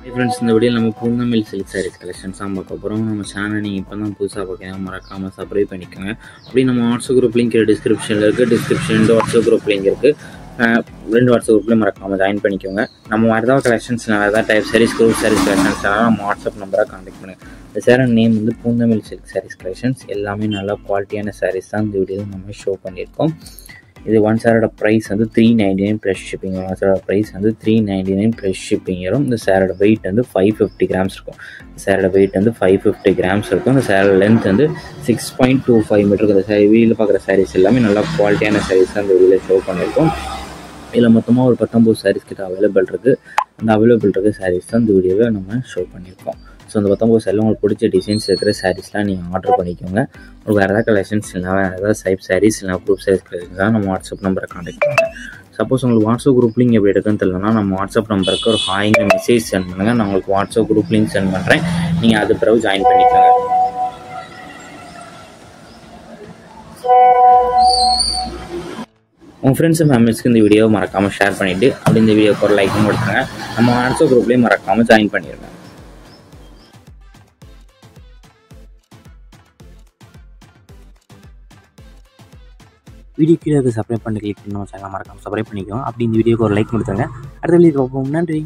Hi friends, இந்த வீடியோவில் நம்ம பூந்தமிழ் சில்க் சாரீஸ் கலெக்ஷன்ஸ் தான் பார்க்க போகிறோம். நம்ம சேனல் நீங்கள் இப்போ தான் புதுசாக பார்க்கணும், மறக்காமல் சப்ஸ்கிரைப் பண்ணிக்கோங்க. அப்படி நம்ம வாட்ஸ்அப் குரூப் லிங்க் டிஸ்கிரிப்ஷனில் இருக்குது. டிஸ்கிரிப்ஷன் வாட்ஸ்அப் குரூப் லிங்க் இருக்குது. 2 வாட்ஸ்அப் குரூப்லேயும் மறக்காமல் ஜாயின் பண்ணிக்கோங்க. நம்ம வேறு ஏதாவது கலெக்ஷன்ஸ் வேறு ஏதாவது டைப் சாரீஸ் குரூப் சாரீஸ் கலெக்ஷன்ஸ்லாம் நம்ம வாட்ஸ்அப் நம்பராக கான்டெக்ட் பண்ணுங்கள். இந்த சேனல் நேம் வந்து பூந்தமிழ் சில்க் சாரீஸ் கலெக்ஷன்ஸ். எல்லாமே நல்லா குவாலிட்டியான சாரீஸ் தான் இந்த வீடியோவில் நம்ம ஷோ பண்ணியிருக்கோம். இது ஒன் சாரோட ப்ரைஸ் வந்து 399 ப்ளஸ் ஷிப்பிங் வரும். சாரோட ப்ரைஸ் வந்து 399 ப்ளஸ் ஷிப்பிங் வரும். இந்த சாரோட வெயிட் வந்து 550 கிராம்ஸ் இருக்கும். சாரோட வெயிட் வந்து 550 கிராம்ஸ் இருக்கும். இந்த சாரோட லென்த் வந்து 6.25 மீட்டர். இந்த சாரி வீடியோவில் பார்க்குற சாரீஸ் எல்லாமே நல்லா குவாலிட்டியான சாரீஸ் தான் இந்த வீடியோவில் ஷோ பண்ணியிருக்கோம். இதில் மொத்தமாக ஒரு 19 சாரீஸ் கிட்ட அவைலபிள் இருக்குது. அந்த அவைலபிள் இருக்க சாரீஸ் தான் இந்த வீடியோவில் நம்ம ஷோ பண்ணியிருக்கோம். ஸோ அந்த 19 சாரியில் உங்களுக்கு பிடிச்ச டிசைன்ஸ் இருக்கிற சாரீஸ்லாம் நீங்கள் ஆர்டர் பண்ணிக்கோங்க. உங்களுக்கு வேறு ஏதாவது கலெக்ஷன்ஸ் இல்லை, வேறு ஏதாவது டைப் சாரீஸ் இல்லை குரூப் சாரீஸ் கலெக்ஷன்ஸ் தான் நம்ம வாட்ஸ்அப் நம்பரை கான்டெக்ட் பண்ணுங்கள். சப்போஸ் உங்களுக்கு வாட்ஸ்அப் குரூப் லிங்க் எப்படி எடுக்குன்னு தெரியலனா நம்ம வாட்ஸ்அப் நம்பருக்கு ஒரு ஹாய்ங்க மெசேஜ் சென்ட் பண்ணுங்கள். நான் உங்களுக்கு வாட்ஸ்அப் குரூப் லிங்க் சென்ட் பண்ணுறேன். நீங்கள் அது பிறகு ஜாயின் பண்ணிக்கோங்க. உங்கள் ஃப்ரெண்ட்ஸ் அண்ட் ஃபேமிலிஸ்க்கு இந்த வீடியோவை மறக்காமல் ஷேர் பண்ணிவிட்டு அப்படி இந்த வீடியோக்கு ஒரு லைக்கும் கொடுத்துருங்க. நம்ம வாட்ஸ்அப் குரூப்லேயும் மறக்காமல் ஜாயின் பண்ணிடுங்க. வீடியோ கீழே சப்ஸ்கிரைப் பண்ணி கிளிக் பண்ணி நம்ம சேனலை மறக்காமல் சப்ஸ்கிரைப் பண்ணிக்கோங்க. அப்படி இந்த வீடியோக்கு ஒரு லைக் கொடுத்துருங்க. அடுத்த வீடியோ பார்ப்போம். நன்றி.